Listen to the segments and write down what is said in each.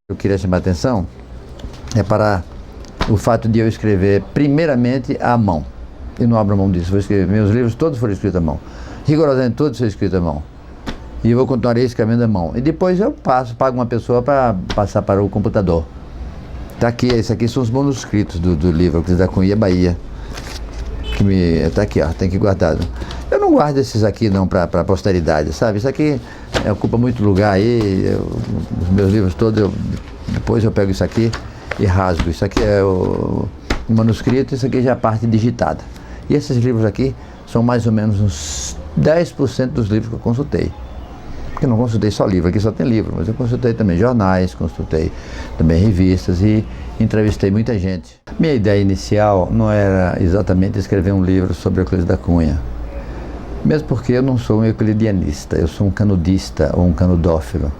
Eu queria chamar a atenção para o fato de eu escrever primeiramente à mão. Eu não abro mão disso, vou escrever. Meus livros todos foram escritos à mão. Rigorosamente todos foram escritos à mão. E eu vou continuar escrevendo à mão. E depois eu pago uma pessoa para passar para o computador. Tá aqui, esse aqui são os manuscritos do livro, Euclides da Cunha, Bahia. Tá aqui, ó, tem que guardar. Eu não guardo esses aqui não para posteridade, sabe? Isso aqui ocupa muito lugar aí. Os meus livros todos, depois eu pego isso aqui e rasgo. Isso aqui é o manuscrito, isso aqui já é a parte digitada. E esses livros aqui são mais ou menos uns 10% dos livros que eu consultei. Porque eu não consultei só livro, aqui só tem livro, mas eu consultei também jornais, consultei também revistas e entrevistei muita gente. Minha ideia inicial não era exatamente escrever um livro sobre Euclides da Cunha, mesmo porque eu não sou um euclidianista, eu sou um canudista ou um canudófilo.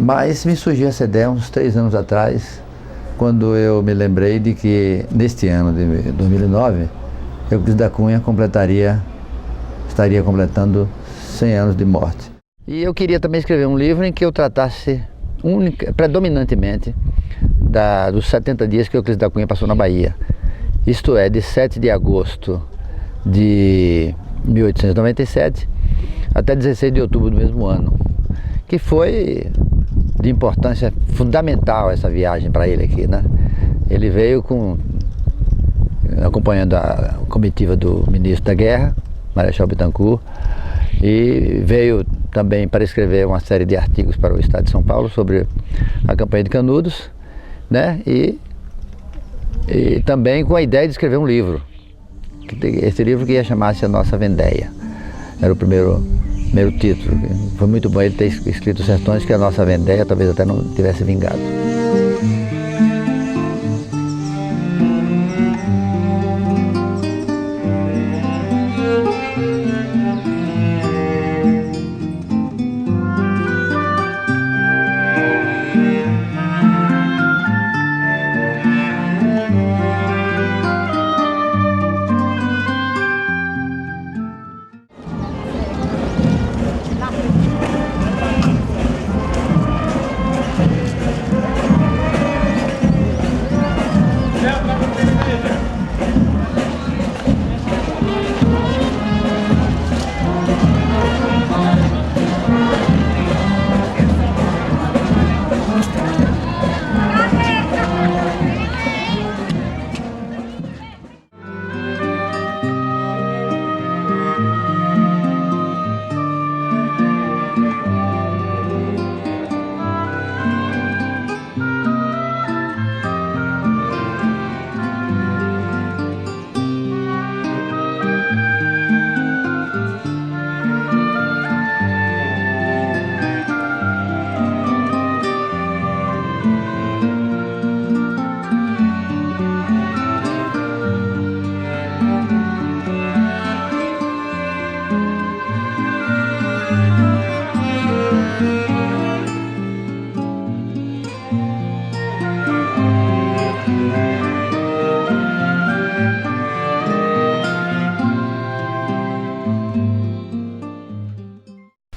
Mas me surgiu essa ideia uns 3 anos atrás, quando eu me lembrei de que neste ano de 2009, Euclides da Cunha estaria completando 100 anos de morte. E eu queria também escrever um livro em que eu tratasse predominantemente dos 70 dias que Euclides da Cunha passou na Bahia. Isto é, de 7 de agosto de 1897 até 16 de outubro do mesmo ano, que foi de importância fundamental essa viagem para ele aqui, né? Ele veio acompanhando a comitiva do ministro da Guerra, Marechal Bittencourt, e veio também para escrever uma série de artigos para o Estado de São Paulo sobre a campanha de Canudos, né? E também com a ideia de escrever um livro. Esse livro que ia chamar-se A Nossa Vendéia. Era o primeiro título. Foi muito bom ele ter escrito Sertões, que a nossa Vendéia talvez até não tivesse vingado.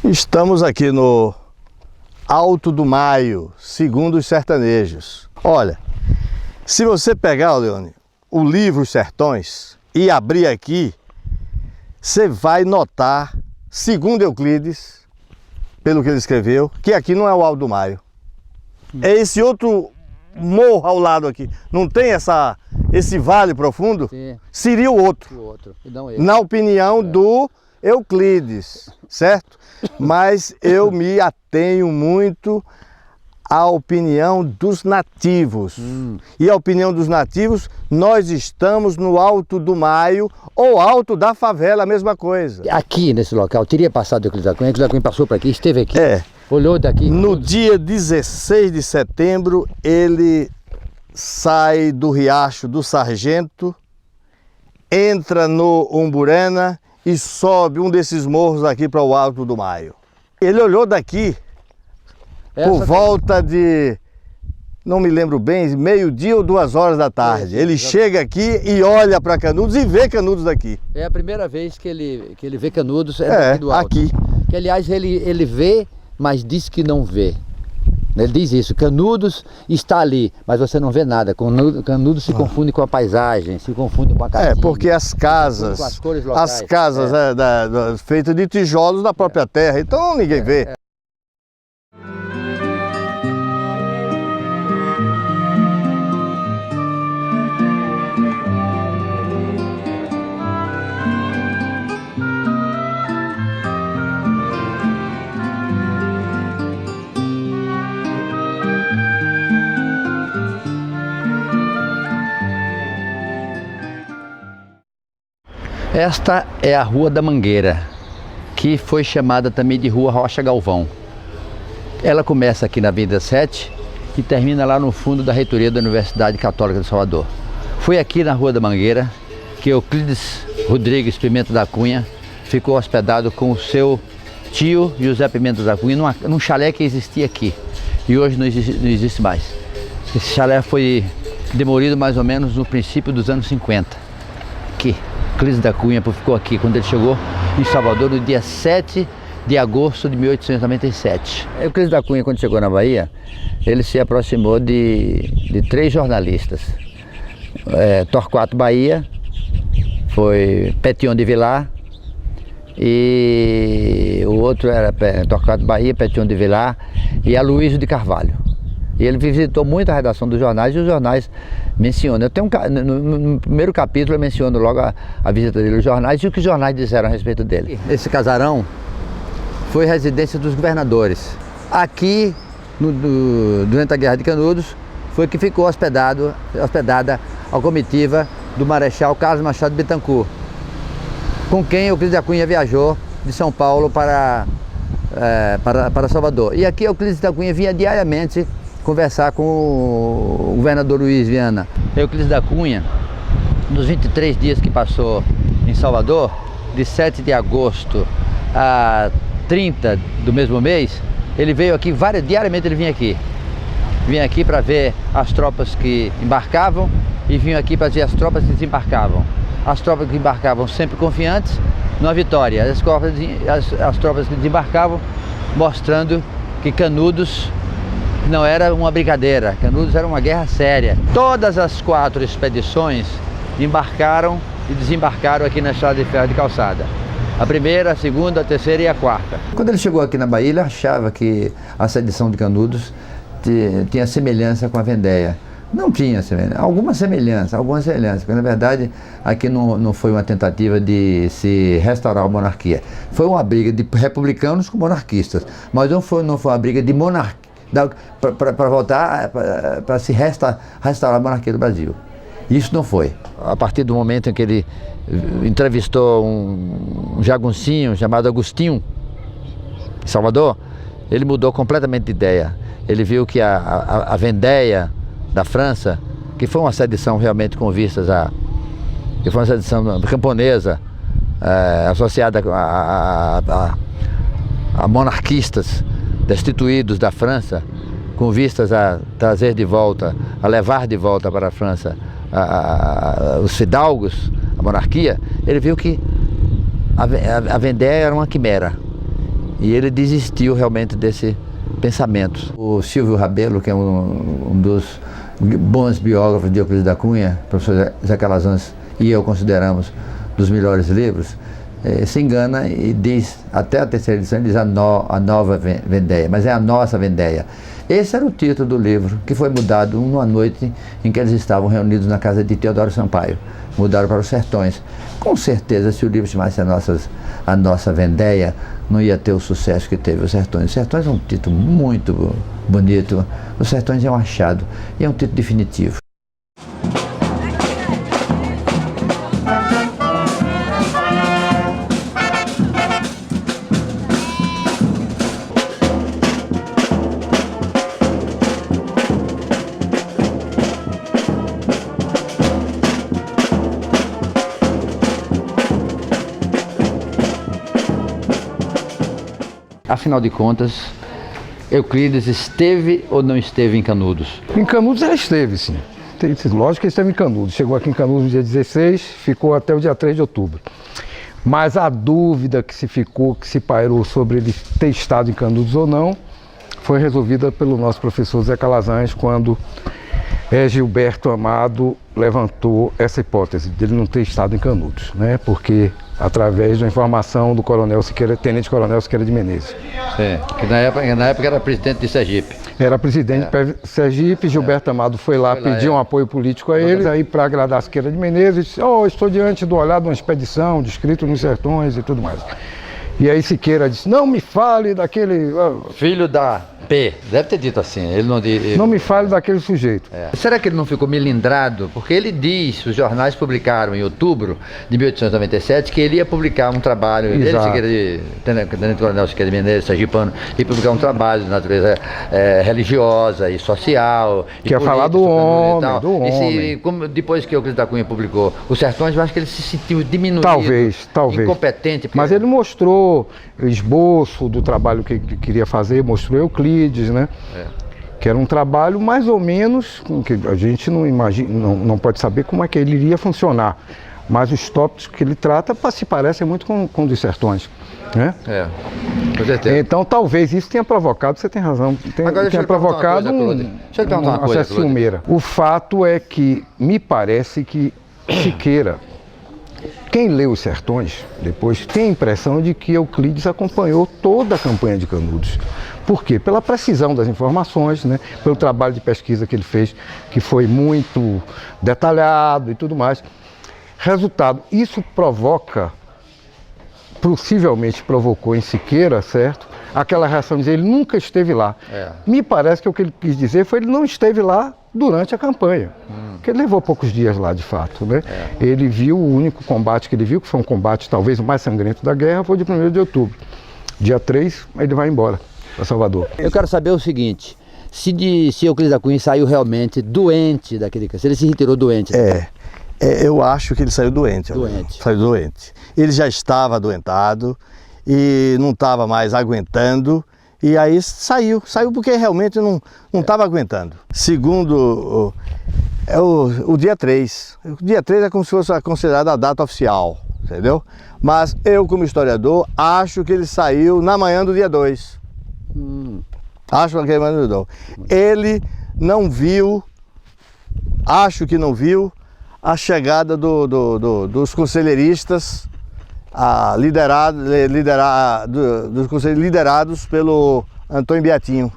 Estamos aqui no Alto do Maio, segundo os sertanejos. Olha, se você pegar, Leone, o livro Os Sertões e abrir aqui, você vai notar, segundo Euclides, pelo que ele escreveu, que aqui não é o Alto do Maio. É esse outro morro ao lado aqui. Não tem esse vale profundo? Sim. Seria o outro. E não esse. Na opinião do Euclides, certo? Mas eu me atenho muito à opinião dos nativos. E a opinião dos nativos, nós estamos no Alto do Maio ou Alto da Favela, a mesma coisa. Aqui nesse local teria passado Euclides da Cunha? Euclides da Cunha passou por aqui, esteve aqui? É. Olhou daqui? No dia 16 de setembro, ele sai do Riacho do Sargento, entra no Umburena e sobe um desses morros aqui para o Alto do Maio. Ele olhou daqui por volta de, não me lembro bem, meio-dia ou 2 horas da tarde. Ele chega aqui e olha para Canudos e vê Canudos daqui. É a primeira vez que ele vê Canudos daqui do alto. Aqui. Que aliás ele vê, mas diz que não vê. Ele diz isso, Canudos está ali, mas você não vê nada. Canudos se confunde com a paisagem, se confunde com a casinha. Porque as casas, feitas de tijolos da própria terra, então ninguém vê. Esta é a Rua da Mangueira, que foi chamada também de Rua Rocha Galvão. Ela começa aqui na Avenida 7 e termina lá no fundo da reitoria da Universidade Católica de Salvador. Foi aqui na Rua da Mangueira que Euclides Rodrigues Pimenta da Cunha ficou hospedado com o seu tio José Pimenta da Cunha num chalé que existia aqui e hoje não existe mais. Esse chalé foi demolido mais ou menos no princípio dos anos 50. Aqui. Euclides da Cunha ficou aqui quando ele chegou em Salvador no dia 7 de agosto de 1897. Euclides da Cunha, quando chegou na Bahia, ele se aproximou de 3 jornalistas. Torquato Bahia, foi Petion de Vilar, e o outro era Torquato Bahia, Petion de Vilar e Aloysio de Carvalho. E ele visitou muito a redação dos jornais e os jornais mencionam. No primeiro capítulo eu menciono logo a visita dele aos jornais e o que os jornais disseram a respeito dele. Esse casarão foi residência dos governadores. Aqui, durante a Guerra de Canudos, foi que ficou hospedada a comitiva do Marechal Carlos Machado de Bittencourt, com quem Euclides da Cunha viajou de São Paulo para Salvador. E aqui Euclides da Cunha vinha diariamente conversar com o governador Luiz Viana. Euclides da Cunha, nos 23 dias que passou em Salvador, de 7 de agosto a 30 do mesmo mês, ele veio aqui, diariamente ele vinha aqui. Vinha aqui para ver as tropas que embarcavam e vinha aqui para ver as tropas que desembarcavam. As tropas que embarcavam sempre confiantes numa vitória. As tropas que desembarcavam mostrando que Canudos não era uma brincadeira, Canudos era uma guerra séria. Todas as 4 expedições embarcaram e desembarcaram aqui na Estrada de Ferro de Calçada. A primeira, a segunda, a terceira e a quarta. Quando ele chegou aqui na Bahia, ele achava que a sedição de Canudos tinha semelhança com a Vendéia. Não tinha semelhança, alguma semelhança, porque na verdade aqui não foi uma tentativa de se restaurar a monarquia. Foi uma briga de republicanos com monarquistas, mas não foi uma briga de monarquia para voltar, para se restaurar a monarquia do Brasil. Isso não foi. A partir do momento em que ele entrevistou um jaguncinho chamado Agostinho, em Salvador, ele mudou completamente de ideia. Ele viu que a Vendéia da França, que foi uma sedição realmente com vistas que foi uma sedição camponesa, associada a monarquistas destituídos da França, com vistas a trazer de volta, a levar de volta para a França os fidalgos, a monarquia. Ele viu que a Vendéia era uma quimera e ele desistiu realmente desse pensamento. O Silvio Rabelo, que é um dos bons biógrafos de Euclides da Cunha, o professor Zé Calazans e eu consideramos dos melhores livros, se engana e diz, até a terceira edição, ele diz a nova Vendéia, mas é a nossa Vendéia. Esse era o título do livro, que foi mudado uma noite em que eles estavam reunidos na casa de Teodoro Sampaio. Mudaram para os Sertões. Com certeza, se o livro chamasse a nossa Vendéia, não ia ter o sucesso que teve os Sertões. Os Sertões é um título muito bonito. Os Sertões é um achado e é um título definitivo. Afinal de contas, Euclides esteve ou não esteve em Canudos? Em Canudos ele esteve, sim. Lógico que ele esteve em Canudos. Chegou aqui em Canudos no dia 16, ficou até o dia 3 de outubro. Mas a dúvida que se pairou sobre ele ter estado em Canudos ou não, foi resolvida pelo nosso professor Zé Calazans quando Gilberto Amado levantou essa hipótese de ele não ter estado em Canudos, né? Porque através da informação do Tenente Coronel Siqueira de Menezes. Sim, que na época era presidente de Sergipe. Era presidente de Sergipe, Gilberto Amado foi lá pedir um apoio político a eles, aí para agradar Siqueira de Menezes, disse, estou diante do olhar de uma expedição, descrito nos sertões e tudo mais. E aí Siqueira disse, não me fale daquele... Filho da P, deve ter dito assim, ele não disse... Não me fale daquele sujeito. Será que ele não ficou melindrado? Porque ele diz, os jornais publicaram em outubro de 1897 que ele ia publicar um trabalho, Tenente Coronel Siqueira de Menezes, sergipano, ia publicar um trabalho de natureza religiosa e social. Que ia falar do homem, E depois que Euclides da Cunha publicou Os Sertões, eu acho que ele se sentiu diminuído. Talvez. Incompetente. Mas ele mostrou esboço do trabalho que ele queria fazer, mostrou Euclides, né? Que era um trabalho mais ou menos, que a gente não imagina, não pode saber como é que ele iria funcionar. Mas os tópicos que ele trata se parecem muito com os dos Sertões, né? Com certeza. Então talvez isso tenha provocado, você tem razão, tenha provocado uma certa ciumeira. O fato é que me parece que Siqueira, quem lê Os Sertões depois tem a impressão de que Euclides acompanhou toda a campanha de Canudos. Por quê? Pela precisão das informações, né? Pelo trabalho de pesquisa que ele fez, que foi muito detalhado e tudo mais. Resultado, isso possivelmente provocou em Siqueira, certo? Aquela reação de dizer, ele nunca esteve lá. Me parece que o que ele quis dizer foi que ele não esteve lá durante a campanha. Porque ele levou poucos dias lá, de fato, né? Ele viu, o único combate que ele viu, que foi um combate talvez o mais sangrento da guerra, foi de 1º de outubro. Dia 3, ele vai embora para Salvador. Eu quero saber o seguinte, se Euclides da Cunha saiu realmente doente daquele caso, se ele se retirou doente. Eu acho que ele saiu doente. Saiu doente. Ele já estava adoentado e não estava mais aguentando. E aí saiu porque realmente não estava aguentando. Segundo o dia 3. O dia 3 é como se fosse considerada a data oficial, entendeu? Mas eu, como historiador, acho que ele saiu na manhã do dia 2. Acho que na manhã do dia 2. Ele não viu, acho que não viu, a chegada dos conselheiristas dos conselhos liderados pelo Antônio Beatinho.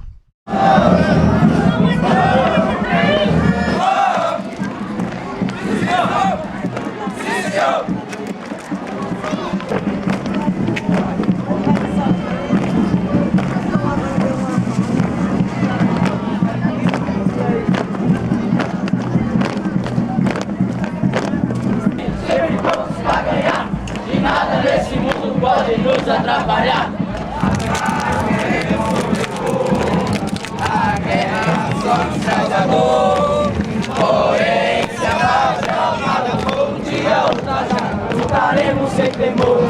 Pode nos atrapalhar. A guerra só nos traz dor. Porém, se a almada for um dia ultrajar, lutaremos sem temor.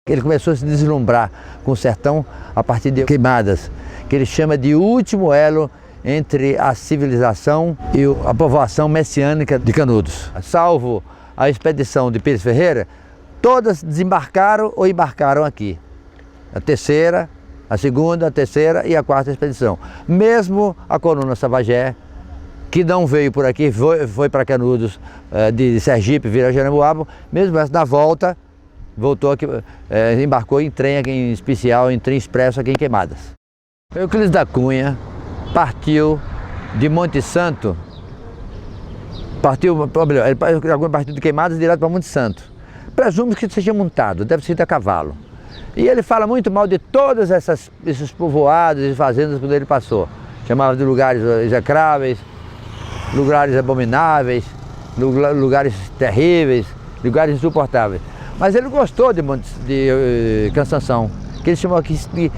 Ele começou a se deslumbrar com o sertão a partir de Queimadas, que ele chama de último elo entre a civilização e a povoação messiânica de Canudos. Salvo a expedição de Pires Ferreira, todas desembarcaram ou embarcaram aqui. A terceira, a segunda, a terceira e a quarta expedição. Mesmo a coluna Savagé, que não veio por aqui, foi para Canudos, de Sergipe, vira Jeremoabo, mesmo essa da volta, voltou aqui, embarcou em trem aqui, em especial, em trem expresso aqui em Queimadas. Euclides da Cunha partiu de Monte Santo, partiu de Queimadas direto para Monte Santo. Presumo que seja montado, deve ser a cavalo. E ele fala muito mal de todos esses povoados e fazendas por onde ele passou. Chamava de lugares execráveis, lugares abomináveis, lugares terríveis, lugares insuportáveis. Mas ele gostou de Cansanção, que ele chamou aqui de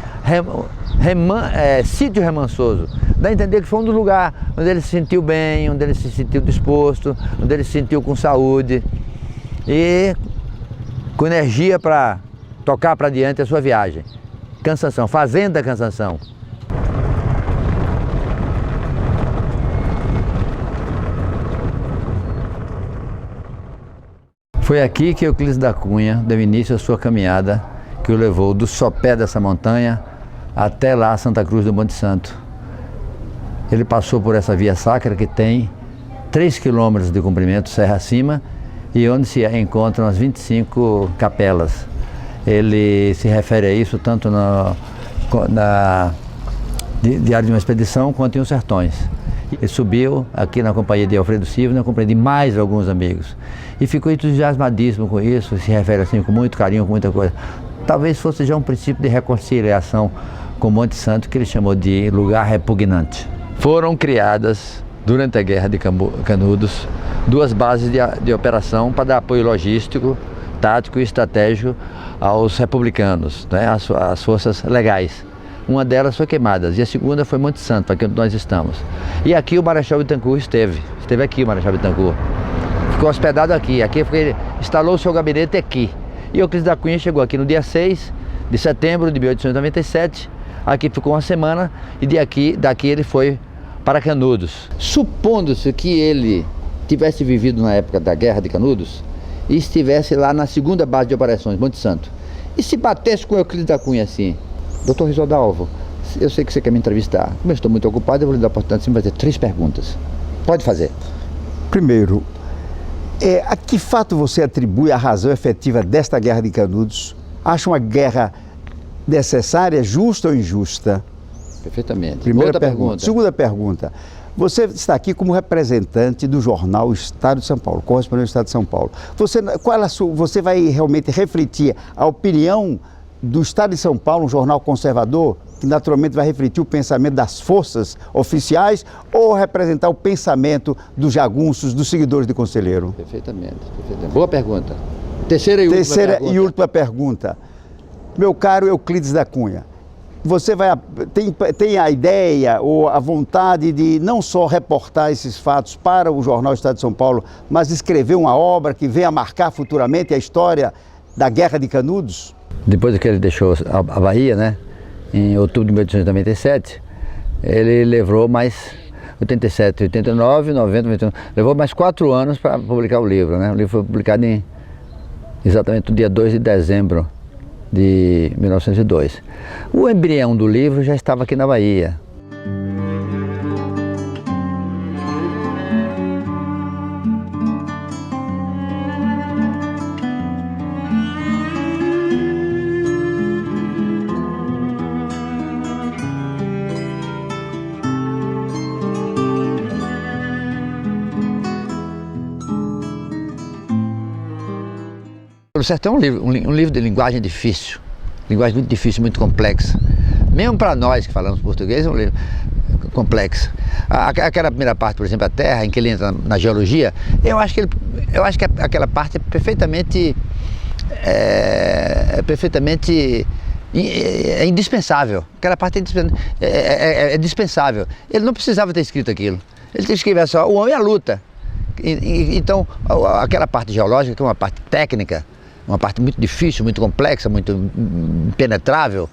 sítio remansoso. Dá a entender que foi um dos lugares onde ele se sentiu bem, onde ele se sentiu disposto, onde ele se sentiu com saúde e com energia para tocar para diante a sua viagem. Cansanção, Fazenda Cansanção. Foi aqui que Euclides da Cunha deu início à sua caminhada, que o levou do sopé dessa montanha até lá Santa Cruz do Monte Santo. Ele passou por essa via sacra que tem 3 quilômetros de comprimento, serra acima, e onde se encontram as 25 capelas. Ele se refere a isso tanto na Diário de uma Expedição quanto em Os Sertões. Ele subiu aqui na companhia de Alfredo Silva, na companhia de mais alguns amigos. E ficou entusiasmadíssimo com isso, se refere assim com muito carinho, com muita coisa. Talvez fosse já um princípio de reconciliação com Monte Santo, que ele chamou de lugar repugnante. Foram criadas, durante a Guerra de Canudos, 2 bases de operação para dar apoio logístico, tático e estratégico aos republicanos, né, às forças legais. Uma delas foi queimada e a segunda foi Monte Santo, aqui onde nós estamos. E aqui o Marechal Bittencourt esteve aqui o Marechal Bittencourt. Ficou hospedado aqui porque ele instalou o seu gabinete aqui. E Euclides da Cunha chegou aqui no dia 6 de setembro de 1897, aqui ficou uma semana e daqui ele foi para Canudos. Supondo-se que ele tivesse vivido na época da Guerra de Canudos e estivesse lá na segunda base de operações, Monte Santo, e se batesse com Euclides da Cunha assim: Dr. Risodalvo, eu sei que você quer me entrevistar, como eu estou muito ocupado, eu vou lhe dar a oportunidade de fazer 3 perguntas. Pode fazer. Primeiro, a que fato você atribui a razão efetiva desta Guerra de Canudos? Acha uma guerra necessária, justa ou injusta? Perfeitamente. Primeira Outra pergunta. Segunda pergunta. Você está aqui como representante do jornal Estado de São Paulo, correspondente do Estado de São Paulo. Você vai realmente refletir a opinião do Estado de São Paulo, um jornal conservador, que naturalmente vai refletir o pensamento das forças oficiais, ou representar o pensamento dos jagunços, dos seguidores de Conselheiro? Perfeitamente. Boa pergunta. Terceira e última pergunta. Meu caro Euclides da Cunha, você tem a ideia ou a vontade de não só reportar esses fatos para o jornal Estado de São Paulo, mas escrever uma obra que venha marcar futuramente a história da Guerra de Canudos? Depois que ele deixou a Bahia, né, em outubro de 1897, ele levou mais 87, 89, 90, 91, levou mais 4 anos para publicar o livro, né? O livro foi publicado exatamente no dia 2 de dezembro de 1902. O embrião do livro já estava aqui na Bahia. O Sertão é um livro de linguagem difícil, linguagem muito difícil, muito complexa. Mesmo para nós que falamos português, é um livro complexo. Aquela primeira parte, por exemplo, a Terra, em que ele entra na geologia, eu acho que aquela parte é perfeitamente indispensável. Aquela parte é dispensável. Ele não precisava ter escrito aquilo. Ele tinha que escrever só o homem e a luta. Então, aquela parte geológica, que é uma parte técnica, uma parte muito difícil, muito complexa, muito impenetrável,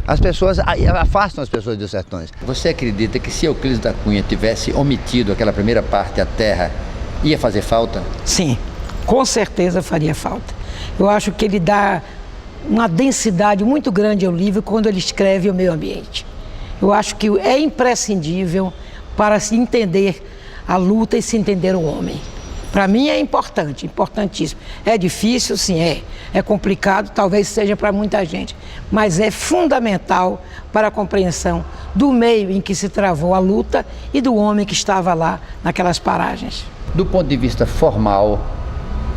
as pessoas afastam as pessoas dos sertões. Você acredita que se Euclides da Cunha tivesse omitido aquela primeira parte, a terra, ia fazer falta? Sim, com certeza faria falta. Eu acho que ele dá uma densidade muito grande ao livro quando ele escreve o meio ambiente. Eu acho que é imprescindível para se entender a luta e se entender o homem. Para mim é importante, importantíssimo. É difícil, sim, é complicado, talvez seja para muita gente, mas é fundamental para a compreensão do meio em que se travou a luta e do homem que estava lá naquelas paragens. Do ponto de vista formal,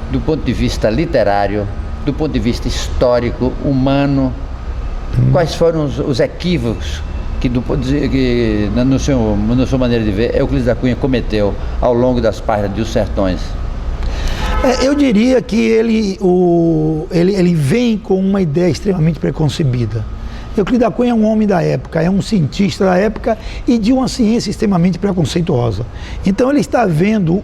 do ponto de vista literário, do ponto de vista histórico, humano, quais foram os equívocos que na sua maneira de ver, Euclides da Cunha cometeu ao longo das páginas de Os Sertões? Eu diria que ele vem com uma ideia extremamente preconcebida. Euclides da Cunha é um homem da época, é um cientista da época e de uma ciência extremamente preconceituosa. Então ele está vendo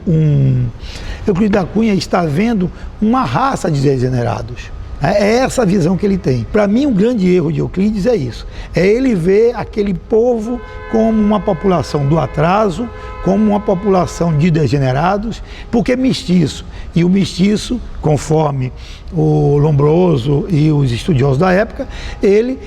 Euclides da Cunha está vendo uma raça de degenerados. É essa a visão que ele tem. Para mim, um grande erro de Euclides é isso. É ele ver aquele povo como uma população do atraso, como uma população de degenerados, porque é mestiço. E o mestiço, conforme o Lombroso e os estudiosos da época, ele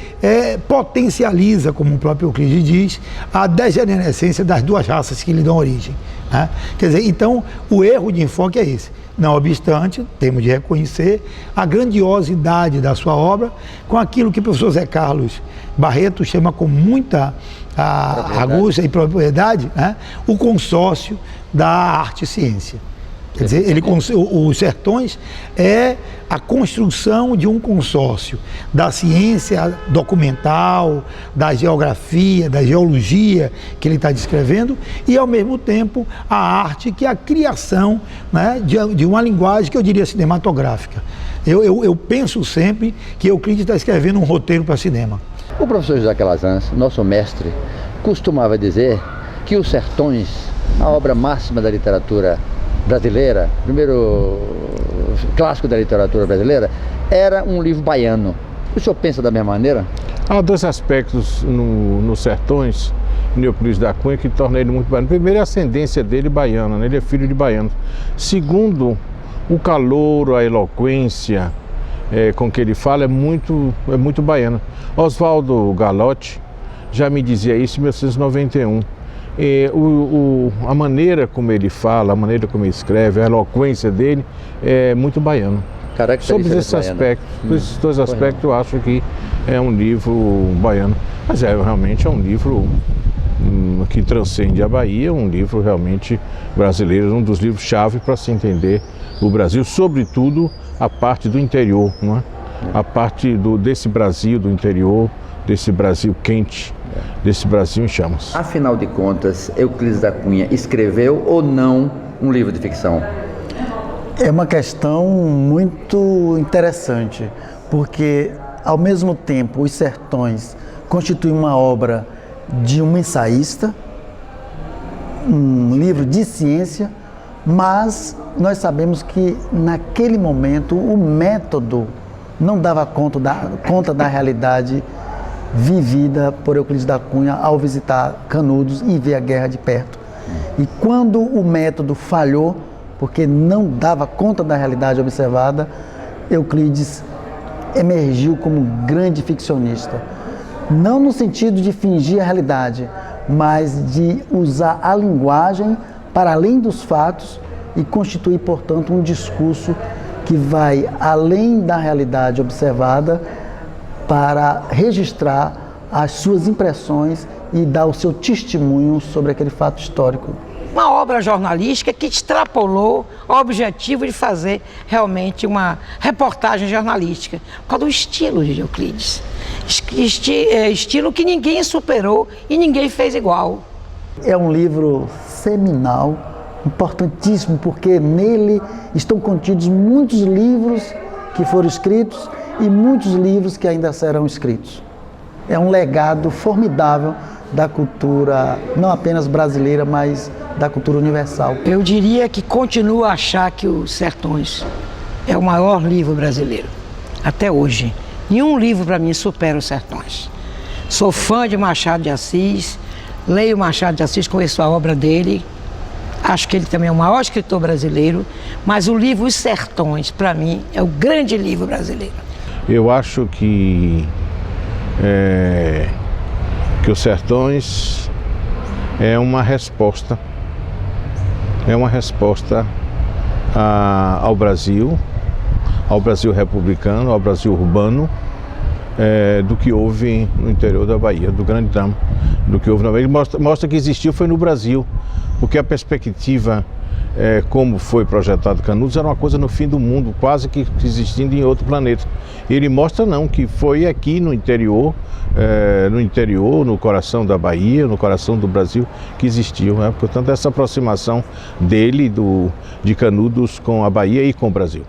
potencializa, como o próprio Euclides diz, a degenerescência das duas raças que lhe dão origem. Né? Quer dizer, então, o erro de enfoque é esse. Não obstante, temos de reconhecer a grandiosidade da sua obra com aquilo que o professor Zé Carlos Barreto chama com muita agúcia e propriedade, né? O consórcio da arte e ciência. Quer dizer, os Sertões é a construção de um consórcio da ciência documental, da geografia, da geologia que ele está descrevendo e, ao mesmo tempo, a arte, que é a criação, né, de uma linguagem que eu diria cinematográfica. Eu penso sempre que Euclides está escrevendo um roteiro para cinema. O professor José Calazans, nosso mestre, costumava dizer que Os Sertões, a obra máxima da literatura brasileira, primeiro clássico da literatura brasileira, era um livro baiano. O senhor pensa da mesma maneira? Há dois aspectos nos Sertões, em Euclides da Cunha, que torna ele muito baiano. Primeiro, é a ascendência dele baiana, né? Ele é filho de baiano. Segundo, o calor, a eloquência com que ele fala é muito baiano. Oswaldo Galotti já me dizia isso em 1991. A maneira como ele fala, a maneira como ele escreve, a eloquência dele é muito baiano. Sobre esses dois aspectos, eu acho que é um livro baiano. Mas realmente é um livro que transcende a Bahia, um livro realmente brasileiro, um dos livros-chave para se entender o Brasil, sobretudo a parte do interior, não é? A parte desse Brasil do interior, desse Brasil quente, desse Brasil em chamas. Afinal de contas, Euclides da Cunha escreveu ou não um livro de ficção? É uma questão muito interessante, porque ao mesmo tempo Os Sertões constitui uma obra de um ensaísta, um livro de ciência, mas nós sabemos que naquele momento o método não dava conta da realidade vivida por Euclides da Cunha ao visitar Canudos e ver a guerra de perto. E quando o método falhou, porque não dava conta da realidade observada, Euclides emergiu como um grande ficcionista. Não no sentido de fingir a realidade, mas de usar a linguagem para além dos fatos e constituir, portanto, um discurso que vai além da realidade observada para registrar as suas impressões e dar o seu testemunho sobre aquele fato histórico. Uma obra jornalística que extrapolou o objetivo de fazer realmente uma reportagem jornalística, por causa do estilo de Euclides. Estilo que ninguém superou e ninguém fez igual. É um livro seminal, importantíssimo, porque nele estão contidos muitos livros que foram escritos e muitos livros que ainda serão escritos. É um legado formidável da cultura, não apenas brasileira, mas da cultura universal. Eu diria que continuo a achar que Os Sertões é o maior livro brasileiro, até hoje. Nenhum livro para mim supera Os Sertões. Sou fã de Machado de Assis, leio Machado de Assis, conheço a obra dele, acho que ele também é o maior escritor brasileiro, mas o livro Os Sertões, para mim, é o grande livro brasileiro. Eu acho que Os Sertões é uma resposta ao Brasil republicano, ao Brasil urbano, do que houve no interior da Bahia, do grande drama, do que houve na Bahia. Ele mostra que existiu foi no Brasil, porque a perspectiva, como foi projetado Canudos, era uma coisa no fim do mundo, quase que existindo em outro planeta. Ele mostra não, que foi aqui no interior, no coração da Bahia, no coração do Brasil, que existiu. Portanto, essa aproximação dele, de Canudos com a Bahia e com o Brasil.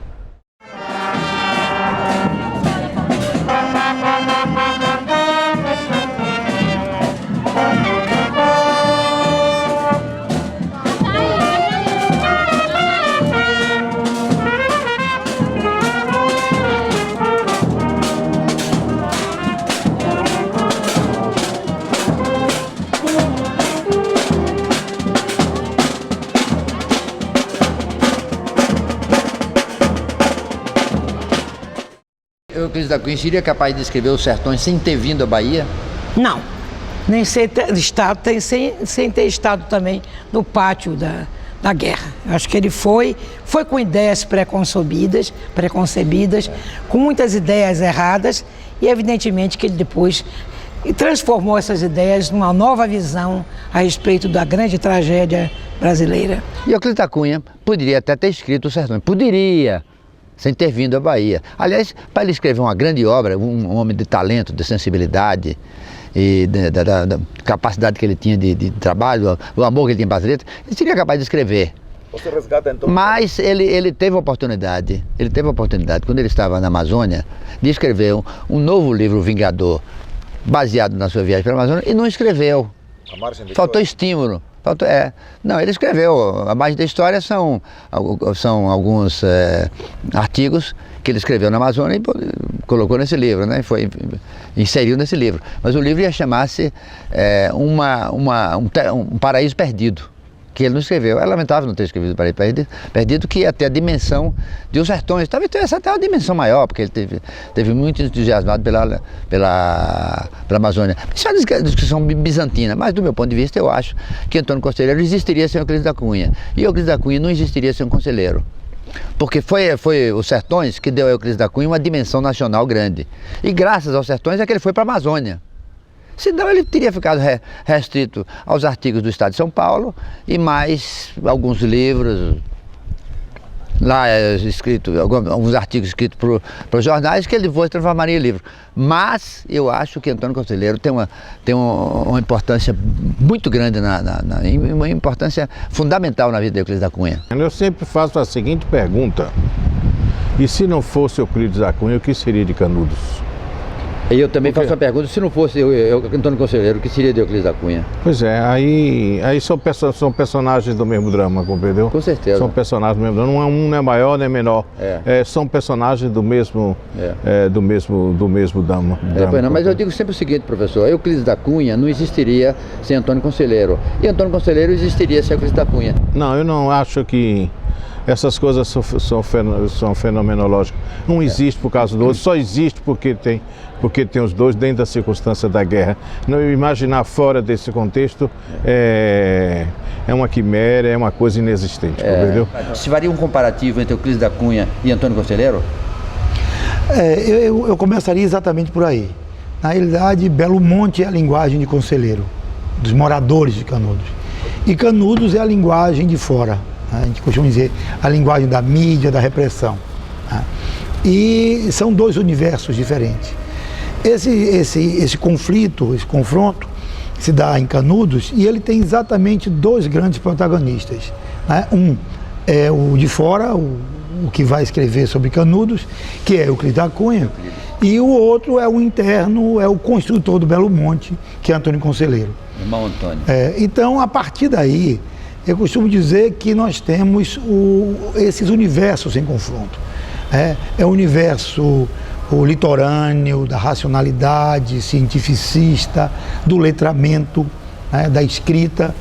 Euclides da Cunha seria capaz de escrever Os Sertões sem ter vindo à Bahia? Não, nem sem ter estado, sem ter estado também no pátio da guerra. Eu acho que ele foi com ideias preconcebidas, com muitas ideias erradas, e evidentemente que ele depois transformou essas ideias numa nova visão a respeito da grande tragédia brasileira. E Euclides da Cunha poderia até ter escrito Os Sertões, poderia, sem ter vindo à Bahia. Aliás, para ele escrever uma grande obra, um homem de talento, de sensibilidade e da capacidade que ele tinha de trabalho, o amor que ele tinha para as letras, ele seria capaz de escrever. Você resgata então? Mas ele teve a oportunidade, quando ele estava na Amazônia, de escrever um novo livro, Vingador, baseado na sua viagem pela Amazônia, e não escreveu. Faltou estímulo. Não, ele escreveu. A margem da história são alguns artigos que ele escreveu na Amazônia e colocou nesse livro, né? Inseriu nesse livro. Mas o livro ia chamar-se Um Paraíso Perdido, que ele não escreveu. É lamentável não ter escrevido Paraíso Perdido, que ia ter a dimensão de Os Sertões. Talvez essa até uma dimensão maior, porque ele teve muito entusiasmado pela Amazônia. Isso é uma discussão bizantina, mas do meu ponto de vista eu acho que Antônio Conselheiro existiria sem Euclides da Cunha. E Euclides da Cunha não existiria sem um conselheiro. Porque foi Os Sertões que deu a Euclides da Cunha uma dimensão nacional grande. E graças aos Sertões é que ele foi para a Amazônia. Senão ele teria ficado restrito aos artigos do Estado de São Paulo e mais alguns livros, lá alguns artigos escritos para os jornais que ele depois transformaria em livro. Mas eu acho que Antônio Conselheiro tem uma importância muito grande, uma importância fundamental na vida de Euclides da Cunha. Eu sempre faço a seguinte pergunta: e se não fosse Euclides da Cunha, o que seria de Canudos? E eu também faço uma pergunta: se não fosse Antônio Conselheiro, o que seria de Euclides da Cunha? Pois é, aí são personagens do mesmo drama, compreendeu? Com certeza. São personagens do mesmo drama, um não é maior nem menor. São personagens do mesmo drama. Pois não, mas eu digo sempre o seguinte, professor: Euclides da Cunha não existiria sem Antônio Conselheiro, e Antônio Conselheiro existiria sem Euclides da Cunha. Não, eu não acho que essas coisas são fenomenológicas. Não existe por causa do outro, só existe porque tem os dois dentro da circunstância da guerra. Não imaginar fora desse contexto é uma quimera, é uma coisa inexistente, entendeu? Se faria um comparativo entre Euclides da Cunha e Antônio Conselheiro? Eu começaria exatamente por aí. Na realidade, Belo Monte é a linguagem de Conselheiro, dos moradores de Canudos. E Canudos é a linguagem de fora. A gente costuma dizer a linguagem da mídia, da repressão. E são dois universos diferentes. Esse conflito, esse confronto, se dá em Canudos e ele tem exatamente dois grandes protagonistas. Um é o de fora, o que vai escrever sobre Canudos, que é Euclides da Cunha, e o outro é o interno, é o construtor do Belo Monte, que é Antônio Conselheiro. Irmão Antônio. Então, a partir daí, eu costumo dizer que nós temos esses universos em confronto. É o universo litorâneo, da racionalidade cientificista, do letramento, da escrita.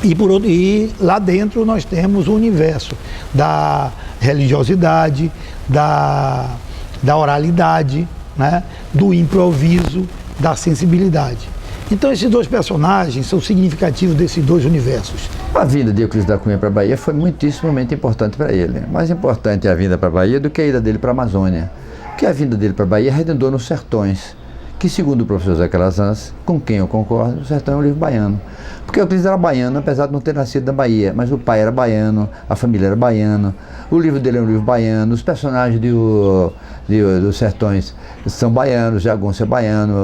E lá dentro nós temos o universo da religiosidade, da oralidade, do improviso, da sensibilidade. Então esses dois personagens são significativos desses dois universos. A vinda de Euclides da Cunha para a Bahia foi muitíssimamente importante para ele. Mais importante é a vinda para a Bahia do que a ida dele para a Amazônia. Porque a vinda dele para a Bahia redundou nos sertões, que segundo o professor Zé Calazans, com quem eu concordo, o sertão é um livro baiano. Porque Euclides era baiano, apesar de não ter nascido na Bahia, mas o pai era baiano, a família era baiana, o livro dele é um livro baiano, os personagens dos sertões são baianos, Jagunço é baiano,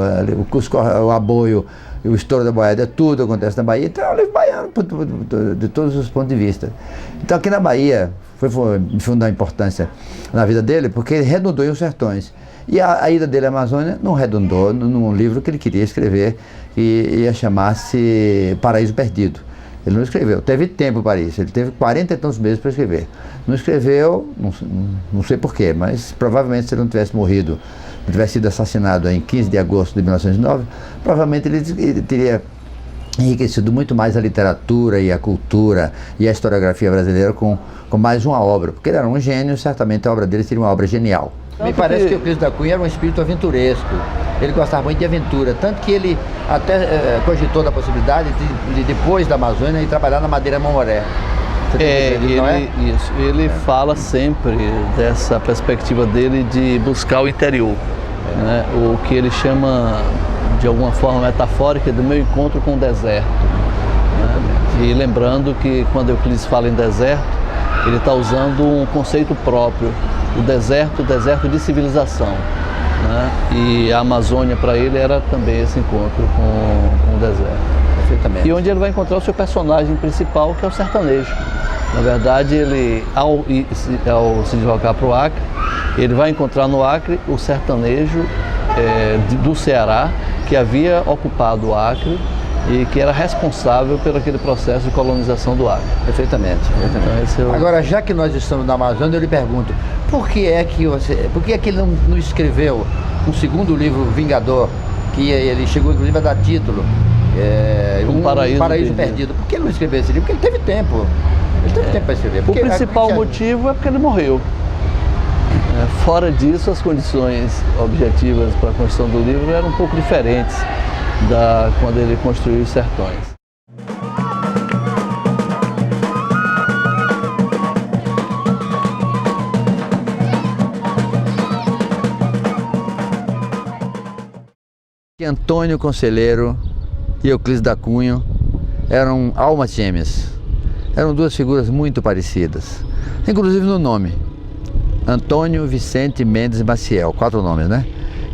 o Aboio, o estouro da boiada, tudo acontece na Bahia, então é um livro baiano de todos os pontos de vista. Então aqui na Bahia foi de fundamental importância na vida dele, porque ele redundou em Os Sertões. E a ida dele à Amazônia não redundou num livro que ele queria escrever, que ia chamar-se Paraíso Perdido. Ele não escreveu, teve tempo para isso, ele teve 40 e tantos meses para escrever. Não escreveu, não sei porquê, mas provavelmente se ele não tivesse morrido, não tivesse sido assassinado em 15 de agosto de 1909, provavelmente ele teria enriquecido muito mais a literatura e a cultura e a historiografia brasileira com mais uma obra, porque ele era um gênio, certamente a obra dele seria uma obra genial. Me parece que Euclides da Cunha era um espírito aventuresco. Ele gostava muito de aventura, tanto que ele até cogitou da possibilidade de depois da Amazônia, ir trabalhar na Madeira Mamoré. Ele fala sempre dessa perspectiva dele de buscar o interior, né? O que ele chama, de alguma forma metafórica, do meu encontro com o deserto, né? E lembrando que quando Euclides fala em deserto, ele está usando um conceito próprio, o deserto de civilização, né? E a Amazônia para ele era também esse encontro com o deserto. Perfeitamente. E onde ele vai encontrar o seu personagem principal, que é o sertanejo. Na verdade, ele, ao se deslocar para o Acre, ele vai encontrar no Acre o sertanejo do Ceará, que havia ocupado o Acre e que era responsável por aquele processo de colonização do Acre. Perfeitamente. Então, agora, já que nós estamos na Amazônia, eu lhe pergunto, por que ele não escreveu um segundo livro, Vingador, que ele chegou inclusive a dar título, Um Paraíso Perdido. Por que ele não escreveu esse livro? Porque ele teve tempo. Ele teve tempo para escrever. O principal motivo é porque ele morreu. Fora disso, as condições objetivas para a construção do livro eram um pouco diferentes da quando ele construiu Os Sertões. Antônio Conselheiro e Euclides da Cunha eram almas gêmeas. Eram duas figuras muito parecidas, inclusive no nome. Antônio Vicente Mendes Maciel, 4 nomes, né?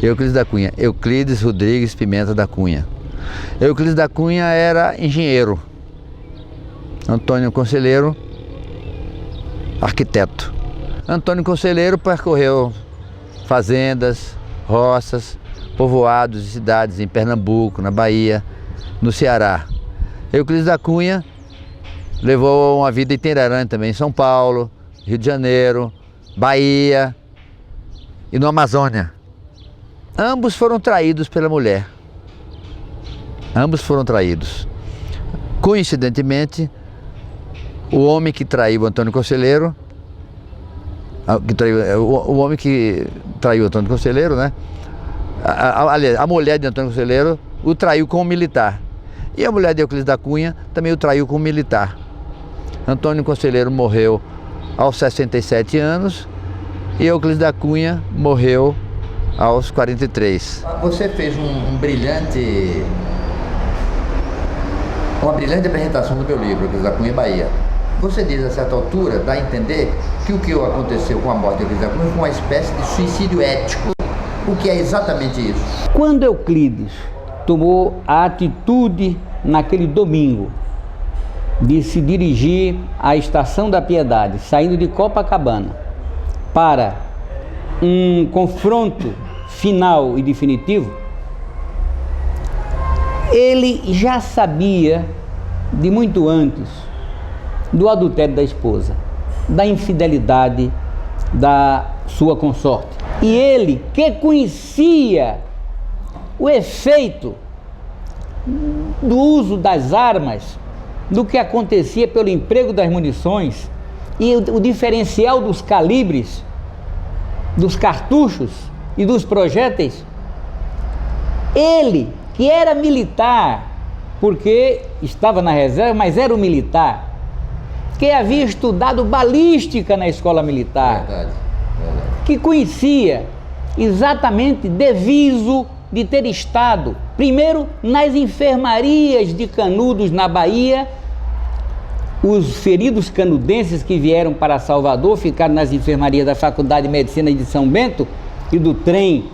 Euclides da Cunha, Euclides Rodrigues Pimenta da Cunha. Euclides da Cunha era engenheiro. Antônio Conselheiro, arquiteto. Antônio Conselheiro percorreu fazendas, roças, povoados e cidades em Pernambuco, na Bahia, no Ceará. Euclides da Cunha levou uma vida itinerante também em São Paulo, Rio de Janeiro, Bahia e no Amazônia. Ambos foram traídos pela mulher. Ambos foram traídos. Coincidentemente, o homem que traiu Antônio Conselheiro, o homem que traiu Antônio Conselheiro, né? A mulher de Antônio Conselheiro o traiu como militar. E a mulher de Euclides da Cunha também o traiu como militar. Antônio Conselheiro morreu aos 67 anos e Euclides da Cunha morreu aos 43. Você fez uma brilhante apresentação do meu livro, Euclides da Cunha, Bahia. Você diz a certa altura, dá a entender que o que aconteceu com a morte de Euclides da Cunha foi uma espécie de suicídio ético. O que é exatamente isso? Quando Euclides tomou a atitude naquele domingo de se dirigir à Estação da Piedade, saindo de Copacabana, para um confronto final e definitivo, ele já sabia de muito antes do adultério da esposa, da infidelidade da sua consorte. E ele, que conhecia o efeito do uso das armas, do que acontecia pelo emprego das munições e o diferencial dos calibres, dos cartuchos e dos projéteis, ele, que era militar, porque estava na reserva, mas era um militar, que havia estudado balística na escola militar, verdade. Que conhecia exatamente deviso de ter estado, primeiro, nas enfermarias de Canudos, na Bahia. Os feridos canudenses que vieram para Salvador ficaram nas enfermarias da Faculdade de Medicina de São Bento e do trem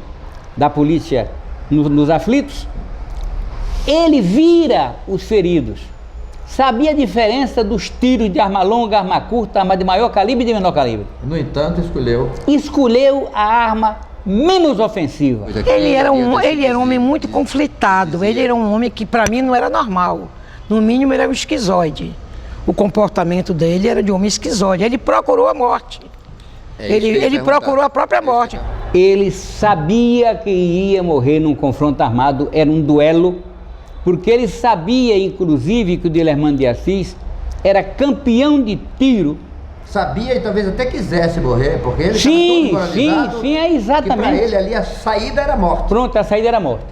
da polícia nos aflitos. Ele vira os feridos, sabia a diferença dos tiros de arma longa, arma curta, arma de maior calibre e de menor calibre. No entanto, escolheu a arma menos ofensiva. Ele era um homem muito conflitado. Ele era um homem que, para mim, não era normal. No mínimo, ele era um esquizoide. O comportamento dele era de um homem esquizoide. Ele procurou a morte. Ele procurou a própria morte. Ele sabia que ia morrer num confronto armado, era um duelo, porque ele sabia, inclusive, que o Dilermano de Assis era campeão de tiro sabia e talvez até quisesse morrer, porque ele sim, estava todo moralizado, sim, é exatamente. que para ele ali a saída era a morte. Pronto, a saída era a morte.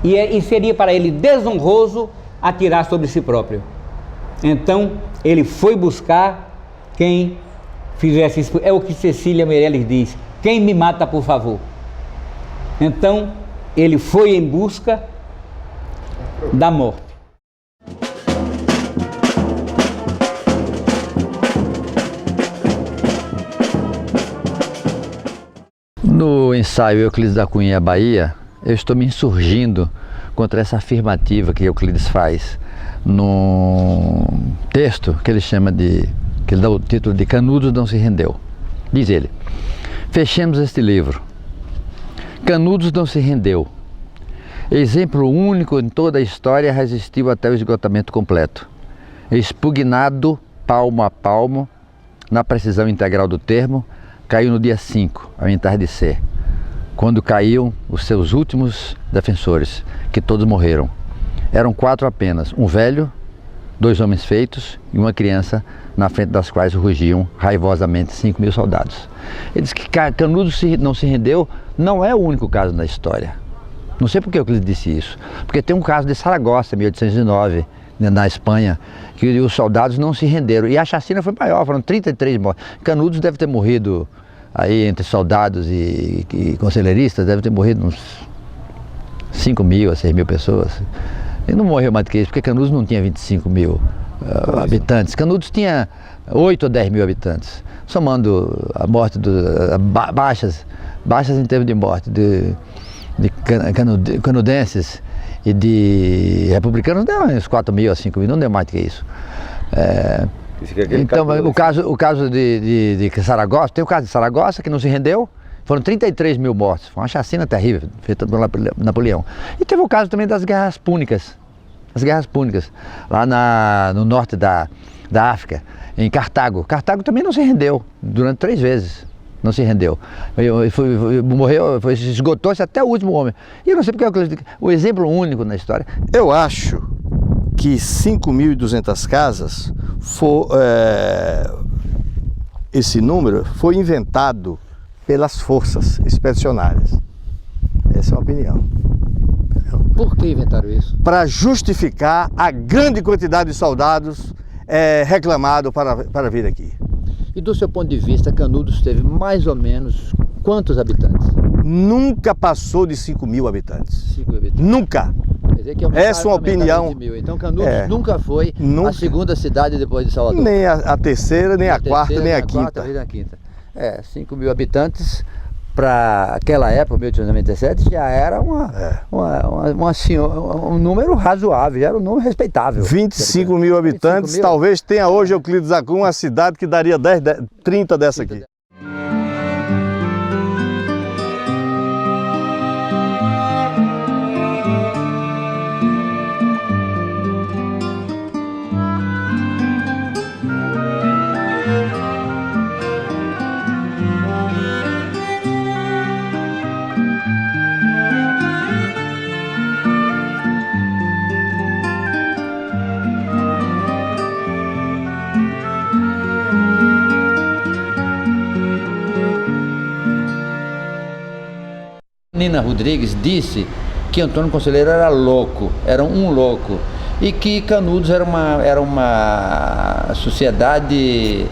E seria para ele desonroso atirar sobre si próprio. Então, ele foi buscar quem fizesse isso. É o que Cecília Meirelles diz: quem me mata, por favor. Então, ele foi em busca da morte. No ensaio Euclides da Cunha e a Bahia, eu estou me insurgindo contra essa afirmativa que Euclides faz num texto que ele chama de, que ele dá o título de Canudos não se rendeu. Diz ele: fechemos este livro. Canudos não se rendeu. Exemplo único em toda a história, resistiu até o esgotamento completo. Expugnado palmo a palmo, na precisão integral do termo, caiu no dia 5, ao entardecer, quando caíam os seus últimos defensores, que todos morreram. Eram 4 apenas, um velho, 2 homens feitos e uma criança, na frente das quais rugiam raivosamente 5.000 soldados. Ele diz que Canudos não se rendeu, não é o único caso na história. Não sei por que ele disse isso, porque tem um caso de Saragossa, 1809, na Espanha, que os soldados não se renderam, e a chacina foi maior, foram 33 mortes. Canudos deve ter morrido, aí entre soldados e conselheiristas, deve ter morrido uns 5.000 a 6.000 pessoas. Ele não morreu mais do que isso, porque Canudos não tinha 25.000 habitantes. Canudos tinha 8 ou 10.000 habitantes, somando a morte, baixas em termos de morte, de canudenses e de republicanos, deu uns 4.000 a 5.000, não deu mais do que isso. Então, o caso de Saragossa, tem o caso de Saragossa, que não se rendeu, foram 33.000 mortos, foi uma chacina terrível, feita por Napoleão. E teve o caso também das guerras púnicas, lá no norte da África, em Cartago. Cartago também não se rendeu, durante 3 vezes. Não se rendeu. Morreu, esgotou-se até o último homem. E eu não sei porque o exemplo único na história. Eu acho que 5.200 casas, esse número foi inventado pelas forças expedicionárias. Essa é a opinião. Por que inventaram isso? Para justificar a grande quantidade de soldados reclamados para vir aqui. E do seu ponto de vista, Canudos teve mais ou menos quantos habitantes? Nunca passou de 5.000 habitantes. 5.000 habitantes. Nunca. Quer dizer que essa é uma opinião. Então Canudos nunca foi a segunda cidade depois de Salvador. Nem a terceira, nem a quarta, nem a quinta. 5.000 habitantes para aquela época, 1897, já era um número razoável, já era um número respeitável. 25.000 habitantes, talvez tenha hoje Euclides da Cunha uma cidade que daria 30 dessa aqui. Nina Rodrigues disse que Antônio Conselheiro era louco, era um louco, e que Canudos era uma sociedade,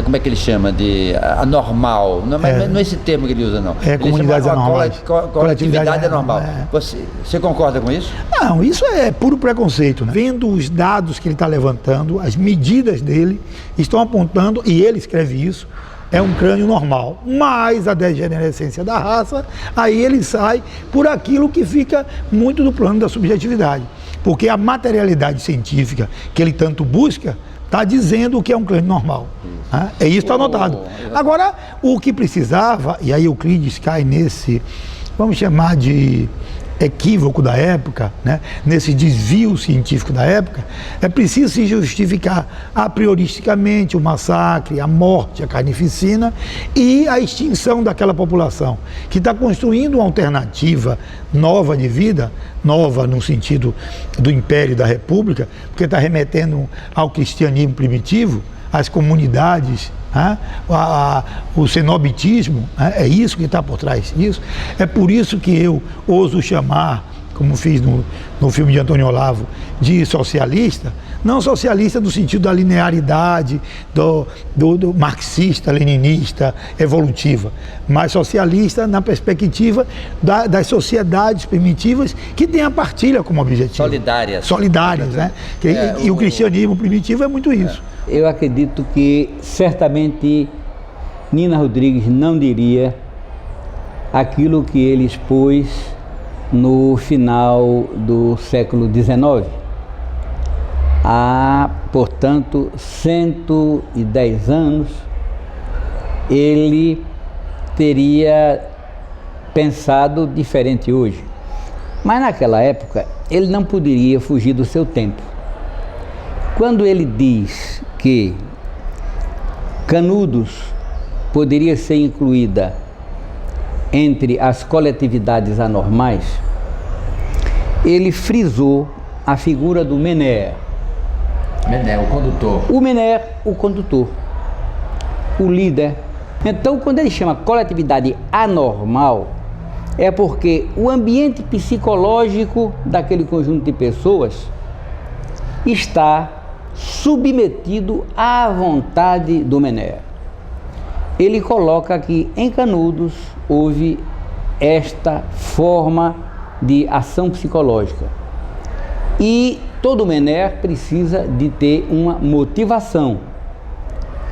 como é que ele chama, de anormal, não é esse termo que ele usa não. É comunidade anormal. Coletividade anormal. Você concorda com isso? Não, isso é puro preconceito, né? Vendo os dados que ele está levantando, as medidas dele estão apontando, e ele escreve isso, é um crânio normal, mas a degenerescência da raça, aí ele sai por aquilo que fica muito do plano da subjetividade. Porque a materialidade científica que ele tanto busca está dizendo o que é um crânio normal. Né? É isso que está anotado. Agora, o que precisava, e aí Euclides cai nesse, vamos chamar de equívoco da época, né? Nesse desvio científico da época, é preciso se justificar a prioristicamente o massacre, a morte, a carnificina e a extinção daquela população que está construindo uma alternativa nova de vida, nova no sentido do Império e da República, porque está remetendo ao cristianismo primitivo, as comunidades, né? O cenobitismo, né? É isso que está por trás disso. É por isso que eu ouso chamar, como fiz no filme de Antônio Olavo, de socialista, não socialista no sentido da linearidade, do marxista, leninista, evolutiva, mas socialista na perspectiva das sociedades primitivas que têm a partilha como objetivo. Solidárias, né? E o cristianismo primitivo é muito isso. Eu acredito que certamente Nina Rodrigues não diria aquilo que ele expôs no final do século XIX. Há, portanto, 110 anos, ele teria pensado diferente hoje. Mas naquela época, ele não poderia fugir do seu tempo. Quando ele diz que Canudos poderia ser incluída entre as coletividades anormais, ele frisou a figura do Mené. Mené, o condutor. O Mené, o condutor, o líder. Então, quando ele chama coletividade anormal, é porque o ambiente psicológico daquele conjunto de pessoas está submetido à vontade do Mené. Ele coloca que em Canudos houve esta forma de ação psicológica. E todo Mené precisa de ter uma motivação.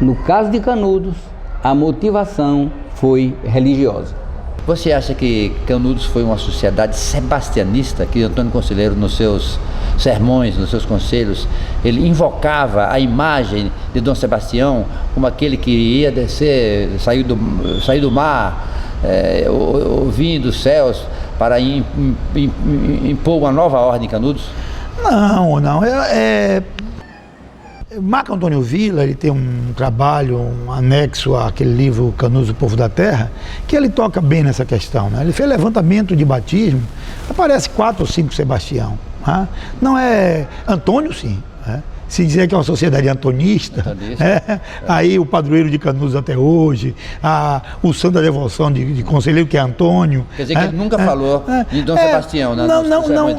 No caso de Canudos, a motivação foi religiosa. Você acha que Canudos foi uma sociedade sebastianista, que Antônio Conselheiro, nos seus sermões, nos seus conselhos, ele invocava a imagem de Dom Sebastião como aquele que ia descer, sair do mar, vir dos céus para impor uma nova ordem em Canudos? Não. Marco Antônio Villa, ele tem um trabalho, um anexo àquele livro Canudos, o Povo da Terra, que ele toca bem nessa questão, né? Ele fez levantamento de batismo, aparece 4 ou 5 Sebastião, né? Não é Antônio, sim, né? Se dizer que é uma sociedade antonista, aí o padroeiro de Canudos até hoje, o santo da devoção de Conselheiro, que é Antônio. Quer dizer que ele nunca falou de Dom Sebastião, né?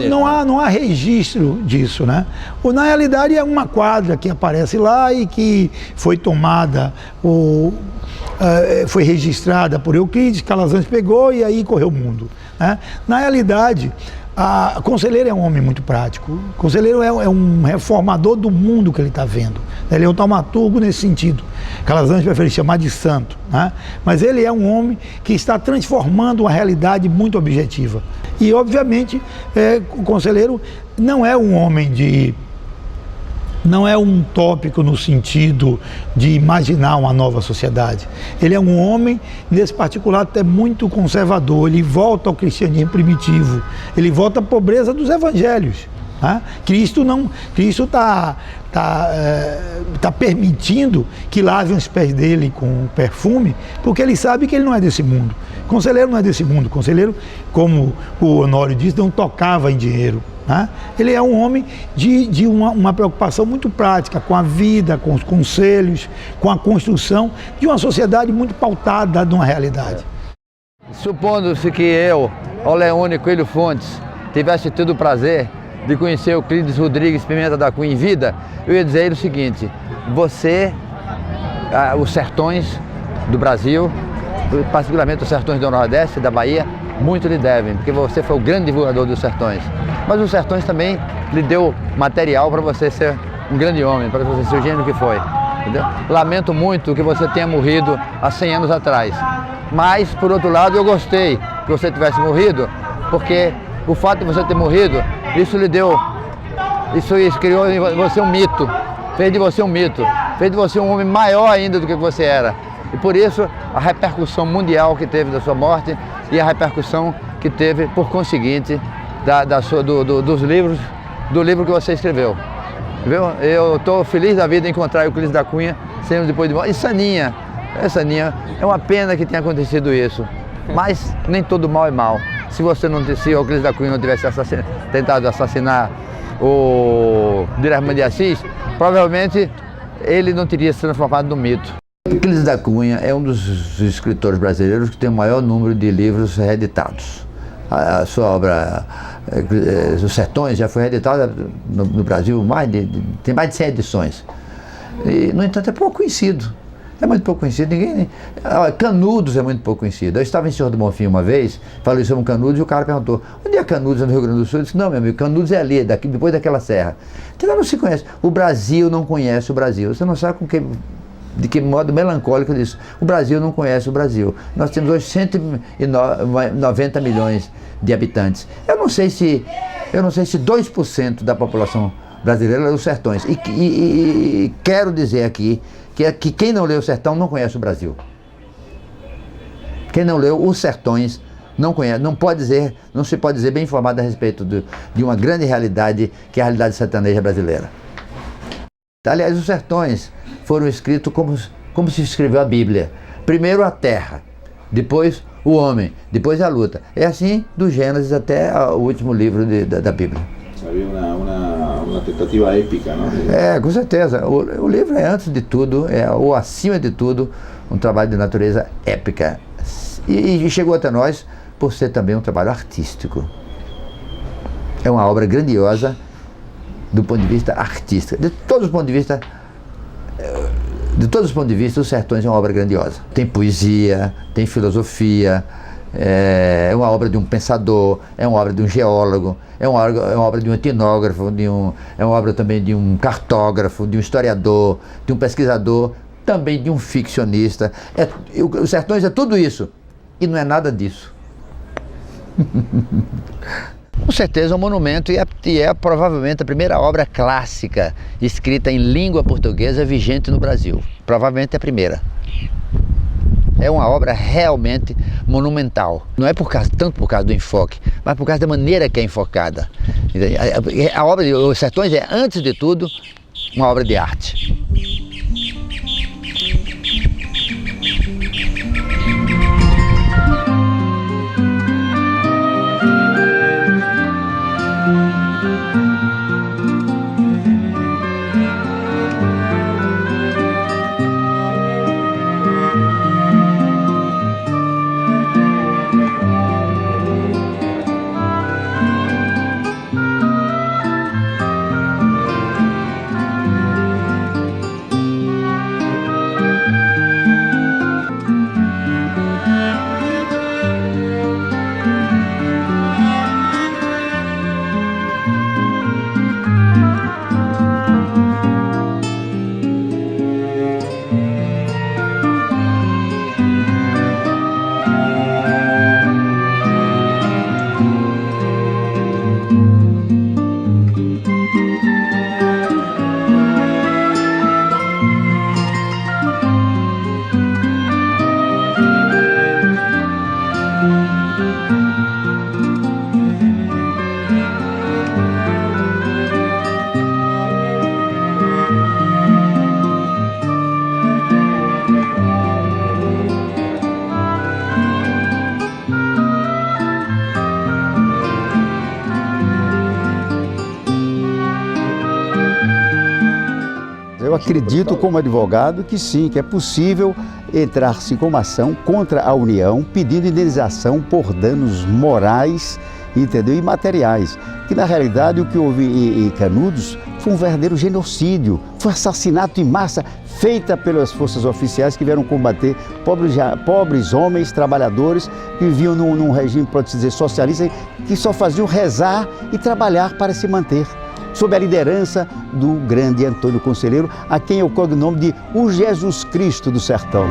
Não há registro disso, né? Na realidade é uma quadra que aparece lá e que foi tomada, foi registrada por Euclides, Calazans pegou e aí correu o mundo, né? Na realidade, Conselheiro é um homem muito prático. Conselheiro é um reformador do mundo que ele está vendo. Ele é um taumaturgo nesse sentido. Calazans prefere chamar de santo, né? Mas ele é um homem que está transformando uma realidade muito objetiva. E, obviamente, o Conselheiro não é um homem não é um tópico no sentido de imaginar uma nova sociedade. Ele é um homem, nesse particular, até muito conservador. Ele volta ao cristianismo primitivo, ele volta à pobreza dos evangelhos, né? Cristo está permitindo que lavem os pés dele com perfume, porque ele sabe que ele não é desse mundo. Conselheiro não é desse mundo. Conselheiro, como o Honório disse, não tocava em dinheiro, né? Ele é um homem de uma preocupação muito prática com a vida, com os conselhos, com a construção de uma sociedade muito pautada numa realidade. Supondo-se que eu, Oleone Coelho Fontes, tivesse tido o prazer de conhecer Euclides Rodrigues Pimenta da Cunha em vida, eu ia dizer a ele o seguinte: você, os sertões do Brasil, particularmente os sertões do Nordeste, da Bahia, muito lhe devem, porque você foi o grande divulgador dos sertões. Mas os sertões também lhe deu material para você ser um grande homem, para você ser o gênio que foi. Entendeu? Lamento muito que você tenha morrido há 100 anos atrás. Mas, por outro lado, eu gostei que você tivesse morrido, porque o fato de você ter morrido, isso criou em você um mito, fez de você um mito, fez de você um homem maior ainda do que você era. E por isso, a repercussão mundial que teve da sua morte e a repercussão que teve, por conseguinte, do livro que você escreveu. Viu? Eu estou feliz da vida em encontrar Euclides da Cunha, sempre depois de morte. E Saninha, é uma pena que tenha acontecido isso, mas nem todo mal é mal. Se Euclides da Cunha não tivesse tentado assassinar o Guilherme de Assis, provavelmente ele não teria se transformado no mito. Euclides da Cunha é um dos escritores brasileiros que tem o maior número de livros reeditados. A sua obra, Os Sertões, já foi reeditada no Brasil, tem mais de 100 edições. E, no entanto, é pouco conhecido. É muito pouco conhecido. Canudos é muito pouco conhecido. Eu estava em Senhor do Bonfim uma vez, falei sobre um Canudos e o cara perguntou: onde é Canudos no Rio Grande do Sul? Eu disse: não, meu amigo, Canudos é ali, depois daquela serra. Então não se conhece. O Brasil não conhece o Brasil. Você não sabe de que modo melancólico disso. O Brasil não conhece o Brasil. Nós temos hoje 190 milhões de habitantes. Eu não sei se 2% da população brasileira lê Os Sertões. E quero dizer aqui que quem não leu O Sertão não conhece o Brasil. Quem não leu Os Sertões não conhece, não se pode dizer bem informado a respeito de uma grande realidade, que é a realidade sertaneja brasileira. Aliás, Os Sertões foram escritos como se escreveu a Bíblia. Primeiro a terra, depois o homem, depois a luta. É assim do Gênesis até o último livro da Bíblia. Havia uma tentativa épica, não? Com certeza. O livro é, antes de tudo, ou acima de tudo, um trabalho de natureza épica. E chegou até nós por ser também um trabalho artístico. É uma obra grandiosa do ponto de vista artístico. De todos os pontos de vista, Os Sertões é uma obra grandiosa. Tem poesia, tem filosofia, é uma obra de um pensador, é uma obra de um geólogo, é uma obra de um etnógrafo, é uma obra também de um cartógrafo, de um historiador, de um pesquisador, também de um ficcionista. Os Sertões é tudo isso, e não é nada disso. Com certeza é um monumento e é provavelmente a primeira obra clássica escrita em língua portuguesa vigente no Brasil. Provavelmente é a primeira. É uma obra realmente monumental. Não é tanto por causa do enfoque, mas por causa da maneira que é enfocada. A obra de Os Sertões é, antes de tudo, uma obra de arte. Eu acredito, como advogado, que sim, que é possível entrar-se com uma ação contra a União, pedindo indenização por danos morais, entendeu? E materiais. Que na realidade o que houve em Canudos foi um verdadeiro genocídio, foi assassinato em massa feita pelas forças oficiais que vieram combater pobres homens, trabalhadores que viviam num regime, pode-se dizer, socialista, que só faziam rezar e trabalhar para se manter. Sob a liderança do grande Antônio Conselheiro, a quem eu coloco o nome de o Jesus Cristo do Sertão.